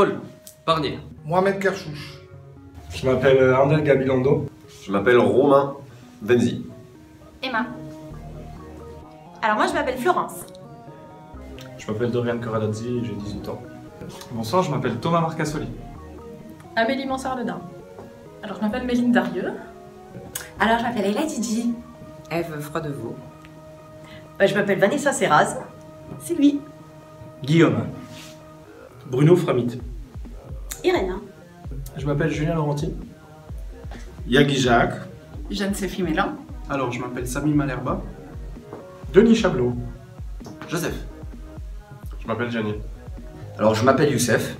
Paul Barnier. Mohamed Kerchouch. Je m'appelle Andel Gabilondo. Je m'appelle Romain Venzi. Emma. Alors moi je m'appelle Florence. Je m'appelle Dorian Corradazzi et j'ai 18 ans. Bonsoir, je m'appelle Thomas Marcassoli. Amélie Mansart-Ledin. Alors je m'appelle Méline Darieux. Alors je m'appelle Ella Didi. Ève Froidevaux. Je m'appelle Vanessa Serraz. Sylvie. Guillaume. Bruno Framit. Irène. Je m'appelle Julien Laurenti. Yagui Jacques. Jeanne-Sophie Mélan. Alors je m'appelle Samy Malherba. Denis Chablot. Joseph. Je m'appelle Gianni. Alors je m'appelle Youssef.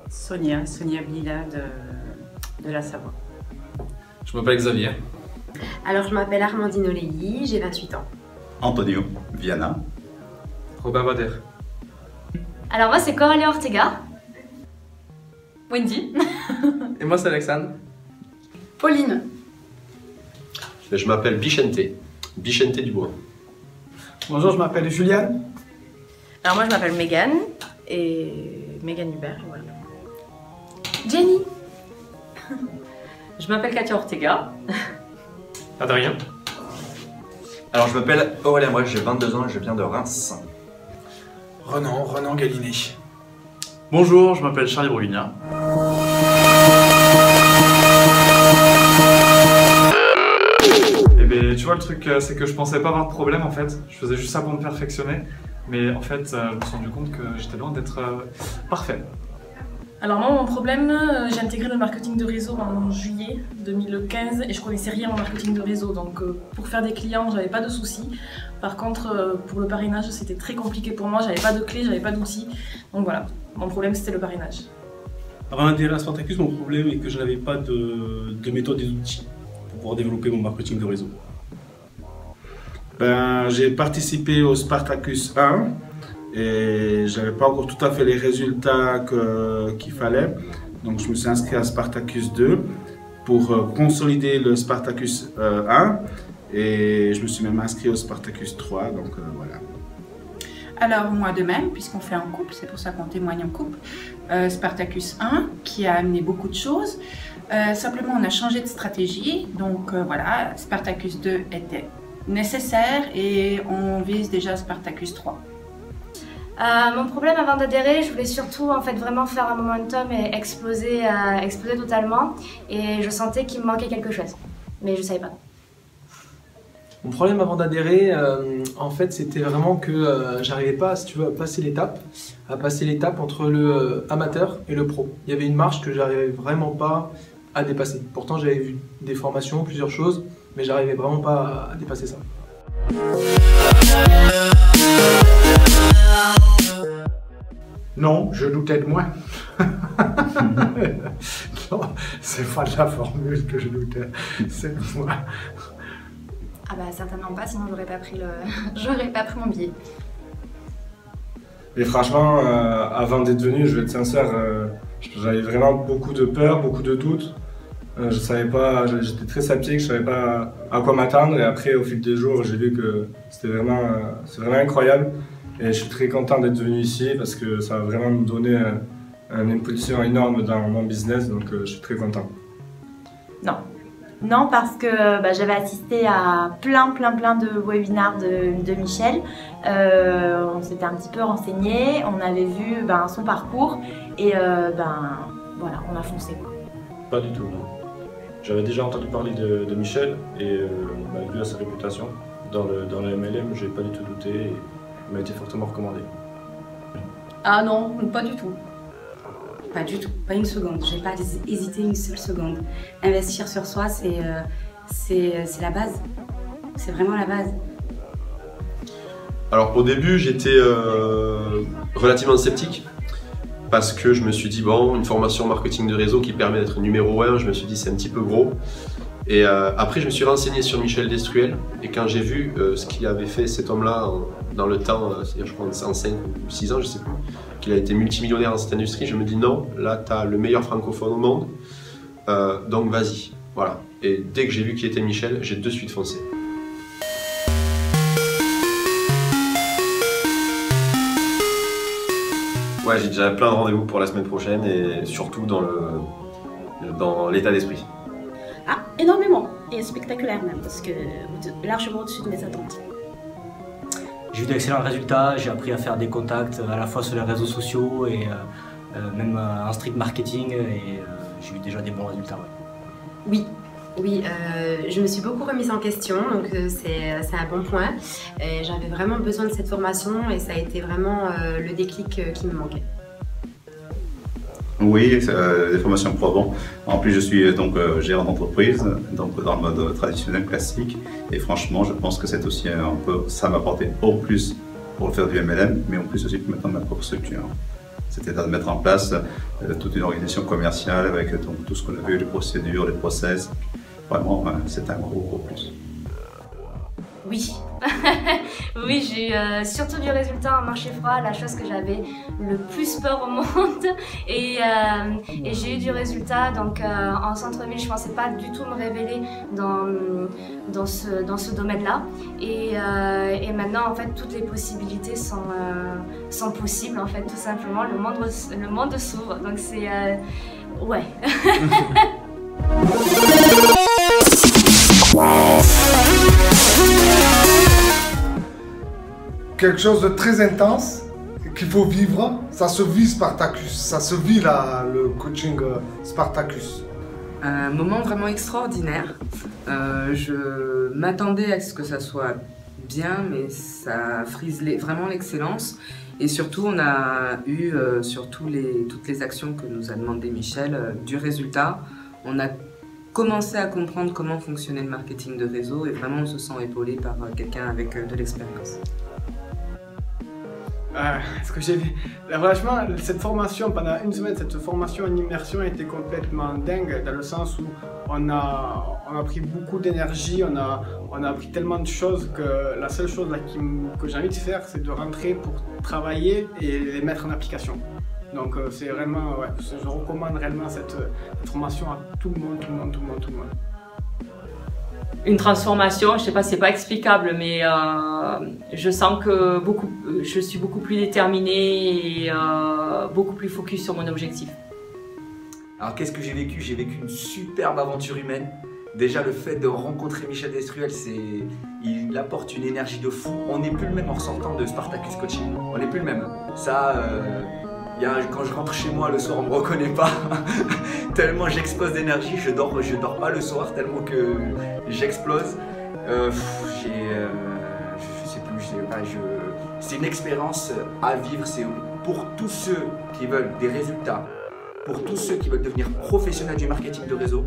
Sonia Blila de la Savoie. Je m'appelle Xavier. Alors je m'appelle Armandine Oleilly, j'ai 28 ans. Antonio Viana. Robin Bader. Alors moi c'est Coralie Ortega. Wendy. Et moi c'est Alexandre. Pauline. Je m'appelle Bichente. Bichente Dubois. Bonjour, je m'appelle Juliane. Alors moi je m'appelle Megan et Megan Hubert, et voilà. Jenny. Je m'appelle Katia Ortega. Adrien. Alors je m'appelle Aurélien, moi j'ai 22 ans et je viens de Reims. Renan Galiné. Bonjour, je m'appelle Charlie Bruguignan. Et bien tu vois le truc c'est que je pensais pas avoir de problème en fait. Je faisais juste ça pour me perfectionner. Mais en fait je me suis rendu compte que j'étais loin d'être parfait. Alors moi mon problème, j'ai intégré le marketing de réseau en juillet 2015 et je connaissais rien en marketing de réseau, donc pour faire des clients j'avais pas de soucis. Par contre pour le parrainage c'était très compliqué pour moi, j'avais pas de clé, j'avais pas d'outils, donc voilà, mon problème c'était le parrainage. Avant d'intégrer à Spartacus, mon problème est que je n'avais pas de méthode et d'outils pour pouvoir développer mon marketing de réseau. J'ai participé au Spartacus 1 et j'avais pas encore tout à fait les résultats qu'il fallait. Donc je me suis inscrit à Spartacus 2 pour consolider le Spartacus 1 et je me suis même inscrit au Spartacus 3, donc voilà. Alors moi de même, puisqu'on fait en couple, c'est pour ça qu'on témoigne en couple, Spartacus 1 qui a amené beaucoup de choses. Simplement on a changé de stratégie, donc voilà, Spartacus 2 était nécessaire et on vise déjà Spartacus 3. Mon problème avant d'adhérer, je voulais surtout en fait vraiment faire un momentum et exploser totalement, et je sentais qu'il me manquait quelque chose, mais je savais pas. Mon problème avant d'adhérer, en fait, c'était vraiment que j'arrivais pas, si tu veux, à passer l'étape entre le amateur et le pro. Il y avait une marche que j'arrivais vraiment pas à dépasser. Pourtant, j'avais vu des formations, plusieurs choses, mais j'arrivais vraiment pas à dépasser ça. Non, je doutais de moi. Non, c'est pas de la formule que je doutais, c'est de moi. Ah bah certainement pas, sinon j'aurais pas pris mon billet. Et franchement, avant d'être venu, je vais être sincère, j'avais vraiment beaucoup de peur, beaucoup de doutes. Je savais pas, j'étais très sceptique, je savais pas à quoi m'attendre, et après au fil des jours j'ai vu que c'est vraiment incroyable, et je suis très content d'être venu ici parce que ça va vraiment me donner une impulsion énorme dans mon business, donc je suis très content. Non, parce que j'avais assisté à plein de webinars de Michel. On s'était un petit peu renseigné, on avait vu son parcours et voilà, on a foncé. Pas du tout, non. J'avais déjà entendu parler de Michel et vu à sa réputation dans la MLM, j'ai pas du tout douté et il m'a été fortement recommandé. Ah non, pas du tout. Pas du tout, pas une seconde. J'ai pas hésité une seule seconde. Investir sur soi, c'est la base. C'est vraiment la base. Alors au début, j'étais relativement sceptique parce que je me suis dit, bon, une formation marketing de réseau qui permet d'être numéro 1, je me suis dit c'est un petit peu gros. Et après, je me suis renseigné sur Michel Destruel et quand j'ai vu ce qu'il avait fait cet homme-là dans le temps, c'est-à-dire je crois en 5 ou 6 ans, je sais plus, qu'il a été multimillionnaire dans cette industrie, je me dis non, là tu as le meilleur francophone au monde, donc vas-y, voilà. Et dès que j'ai vu qui était Michel, j'ai de suite foncé. Ouais, j'ai déjà plein de rendez-vous pour la semaine prochaine et surtout dans l'état d'esprit. Ah, énormément. Et spectaculaire même, parce que largement au-dessus de mes attentes. J'ai eu d'excellents résultats, j'ai appris à faire des contacts à la fois sur les réseaux sociaux et même en street marketing et j'ai eu déjà des bons résultats. Ouais. Oui, je me suis beaucoup remise en question, donc c'est un bon point. J'avais vraiment besoin de cette formation et ça a été vraiment le déclic qui me manquait. Oui, des formations probant. En plus, je suis donc gérant d'entreprise, donc dans le mode traditionnel classique. Et franchement, je pense que c'est aussi un peu, ça m'a apporté au plus pour faire du MLM, mais en plus aussi pour mettre ma propre structure. C'était de mettre en place toute une organisation commerciale avec donc, tout ce qu'on a vu, les procédures, les process. Vraiment, c'est un gros plus. Oui. Oui, j'ai eu surtout du résultat en marché froid, la chose que j'avais le plus peur au monde. Et j'ai eu du résultat, donc en centre-ville, je ne pensais pas du tout me révéler dans ce domaine-là. Et maintenant, en fait, toutes les possibilités sont possibles, en fait, tout simplement. Le monde s'ouvre, donc c'est... ouais. Quelque chose de très intense qu'il faut vivre, ça se vit Spartacus, ça se vit là, le coaching Spartacus. Un moment vraiment extraordinaire. Je m'attendais à ce que ça soit bien, mais ça frise vraiment l'excellence. Et surtout, on a eu, sur toutes les actions que nous a demandé Michel, du résultat. On a commencé à comprendre comment fonctionnait le marketing de réseau et vraiment on se sent épaulé par quelqu'un avec de l'expérience. Ce que j'ai vu, franchement, cette formation, pendant une semaine, cette formation en immersion a été complètement dingue dans le sens où on a pris beaucoup d'énergie, on a appris tellement de choses que la seule chose là, que j'ai envie de faire, c'est de rentrer pour travailler et les mettre en application. Donc c'est vraiment, ouais, je recommande réellement cette formation à tout le monde. Une transformation, je sais pas, c'est pas explicable, mais je sens que je suis beaucoup plus déterminée et beaucoup plus focus sur mon objectif. Alors qu'est-ce que j'ai vécu? J'ai vécu une superbe aventure humaine. Déjà le fait de rencontrer Michel Destruel, il apporte une énergie de fou. On n'est plus le même en ressortant de Spartacus Coaching. On n'est plus le même. Ça, quand je rentre chez moi le soir, on me reconnaît pas. Tellement j'explose d'énergie, je dors pas le soir tellement que j'explose. Je sais plus, c'est une expérience à vivre. C'est pour tous ceux qui veulent des résultats, pour tous ceux qui veulent devenir professionnels du marketing de réseau.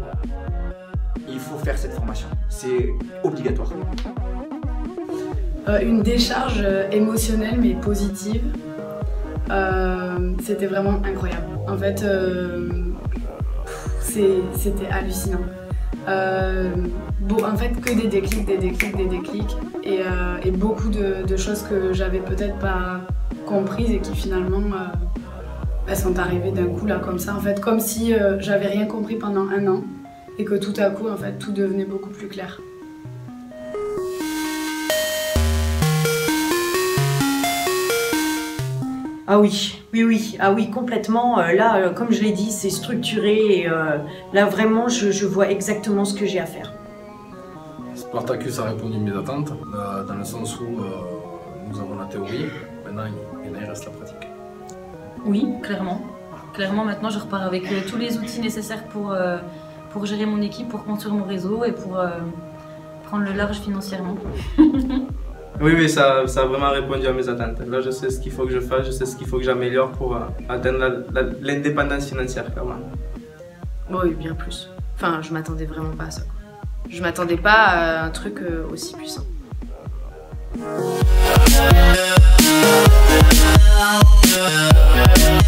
Il faut faire cette formation, c'est obligatoire. Une décharge émotionnelle mais positive. C'était vraiment incroyable. En fait, c'était hallucinant. En fait, que des déclics et beaucoup de choses que j'avais peut-être pas comprises et qui finalement sont arrivées d'un coup là comme ça. En fait, comme si j'avais rien compris pendant un an et que tout à coup, en fait, tout devenait beaucoup plus clair. Ah oui, complètement. Là, comme je l'ai dit, c'est structuré et là vraiment, je vois exactement ce que j'ai à faire. Spartacus a répondu à mes attentes, dans le sens où nous avons la théorie, maintenant il reste la pratique. Oui, clairement. Clairement, maintenant, je repars avec tous les outils nécessaires pour gérer mon équipe, pour construire mon réseau et pour prendre le large financièrement. Oui, ça a vraiment répondu à mes attentes. Là, je sais ce qu'il faut que je fasse, je sais ce qu'il faut que j'améliore pour atteindre l'indépendance financière, clairement. Oui, bien plus. Enfin, je m'attendais vraiment pas à ça. Je m'attendais pas à un truc aussi puissant.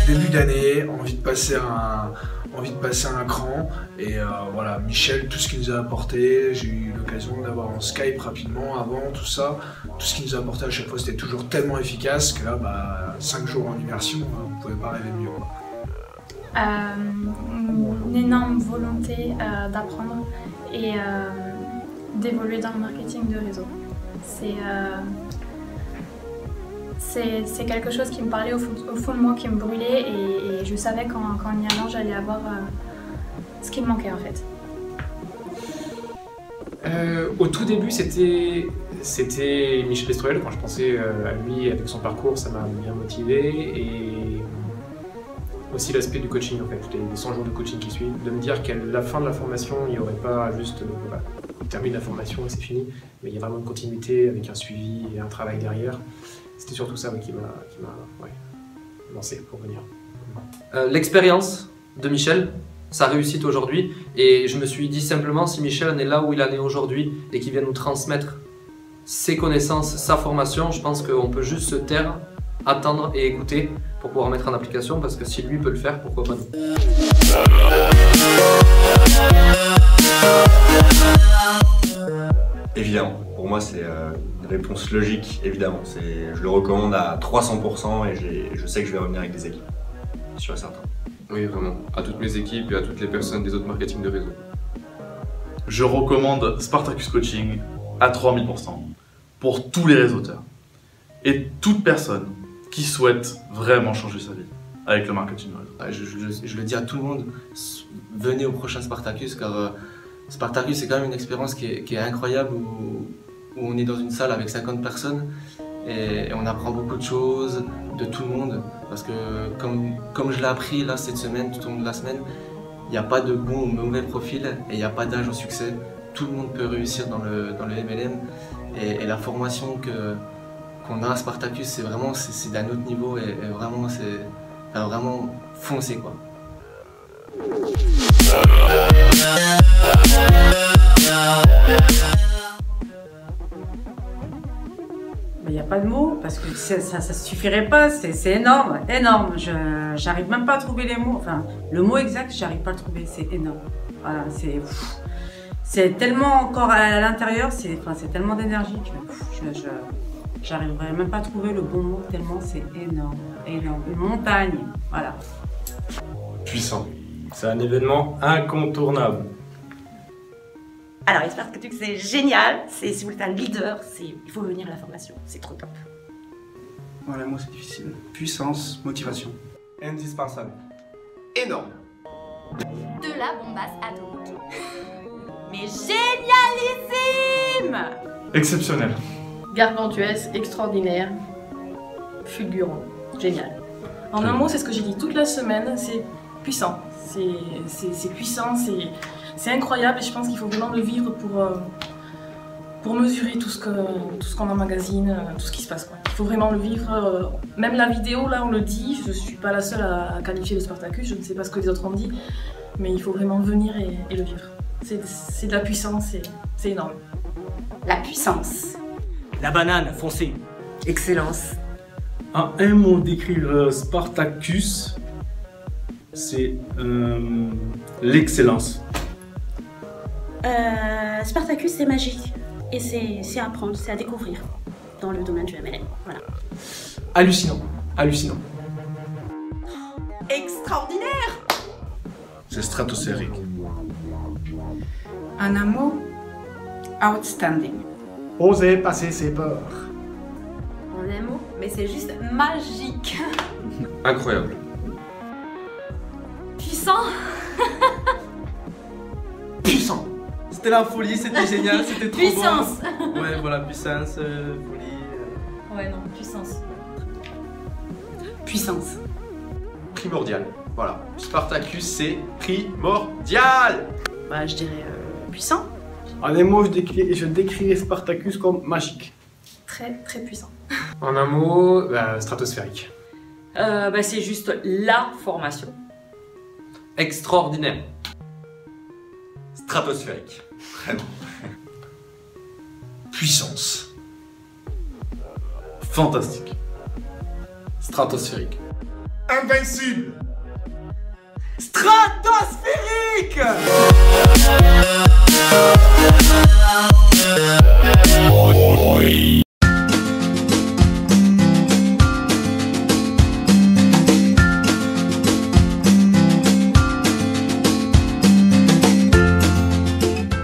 Début d'année, envie de passer un cran et voilà, Michel, tout ce qu'il nous a apporté, j'ai eu l'occasion d'avoir en Skype rapidement avant tout ça, tout ce qu'il nous a apporté à chaque fois c'était toujours tellement efficace que là 5 jours en immersion, vous ne pouvez pas rêver mieux quoi. Une énorme volonté d'apprendre et d'évoluer dans le marketing de réseau. C'est quelque chose qui me parlait au fond de moi, qui me brûlait et je savais qu'en y allant, j'allais avoir ce qui me manquait en fait. Au tout début, c'était Michel Destruel. Quand je pensais à lui avec son parcours, ça m'a bien motivé. Et aussi l'aspect du coaching, en fait, les 100 jours de coaching qui suivent, de me dire qu'à la fin de la formation, il n'y aurait pas juste on termine la formation et c'est fini, mais il y a vraiment une continuité avec un suivi et un travail derrière. C'était surtout ça qui m'a lancé pour venir. L'expérience de Michel, sa réussite aujourd'hui, et je me suis dit simplement, si Michel en est là où il en est aujourd'hui et qu'il vient nous transmettre ses connaissances, sa formation, je pense qu'on peut juste se taire, attendre et écouter pour pouvoir mettre en application, parce que si lui peut le faire, pourquoi pas nous. Évidemment, pour moi c'est une réponse logique, évidemment. Je le recommande à 300% et je sais que je vais revenir avec des équipes, sûr et certain. Oui, vraiment, à toutes mes équipes et à toutes les personnes des autres marketing de réseau. Je recommande Spartacus Coaching à 3000% pour tous les réseauteurs et toute personne qui souhaite vraiment changer sa vie avec le marketing de réseau. Je le dis à tout le monde, venez au prochain Spartacus, car Spartacus c'est quand même une expérience qui est incroyable où on est dans une salle avec 50 personnes et on apprend beaucoup de choses de tout le monde, parce que comme je l'ai appris là cette semaine, tout au long de la semaine, il n'y a pas de bon ou mauvais profil et il n'y a pas d'âge au succès. Tout le monde peut réussir dans le MLM et la formation qu'on a à Spartacus, c'est vraiment d'un autre niveau et vraiment c'est vraiment foncé quoi. Il n'y a pas de mots, parce que ça suffirait pas, c'est énorme, énorme. J'arrive même pas à trouver les mots, enfin, le mot exact, j'arrive pas à le trouver, c'est énorme. Voilà, c'est tellement encore à l'intérieur, c'est tellement d'énergie que j'arriverai même pas à trouver le bon mot, tellement c'est énorme, énorme. Une montagne, voilà. Puissant. C'est un événement incontournable. Alors, Spartacus, c'est génial. Si vous êtes un leader, il faut venir à la formation. C'est trop top. Voilà, moi c'est difficile. Puissance, motivation. Indispensable. Énorme. De la bombasse atomique. Mais génialissime! Exceptionnel. Gargantuesque, extraordinaire, fulgurant, génial. En un mot, c'est ce que j'ai dit toute la semaine, c'est puissant. C'est puissant, c'est incroyable et je pense qu'il faut vraiment le vivre pour mesurer tout ce qu'on emmagasine, tout ce qui se passe, quoi. Il faut vraiment le vivre. Même la vidéo, là, on le dit, je ne suis pas la seule à qualifier le Spartacus, je ne sais pas ce que les autres ont dit, mais il faut vraiment venir et le vivre. C'est de la puissance, c'est énorme. La puissance. La banane, foncée. Excellence. En un mot décrire Spartacus, c'est l'excellence. Spartacus, c'est magique. Et c'est à apprendre, c'est à découvrir dans le domaine du MLM. Voilà. Hallucinant. Hallucinant. Extraordinaire. C'est stratosphérique. En un mot, outstanding. Oser passer ses peurs. En un mot, mais c'est juste magique. Incroyable. Puissant. Puissant. C'était la folie, c'était génial, c'était trop Puissance. bon. Ouais, voilà, puissance, folie. Ouais, non, puissance. Puissance. Primordial. Voilà. Spartacus, c'est primordial. Bah, je dirais puissant. En un mot, je décrirais Spartacus comme magique. Très, très puissant. En un mot, stratosphérique. C'est juste la formation. Extraordinaire. Stratosphérique. Vraiment. Puissance. Fantastique. Stratosphérique. Invincible. Stratosphérique.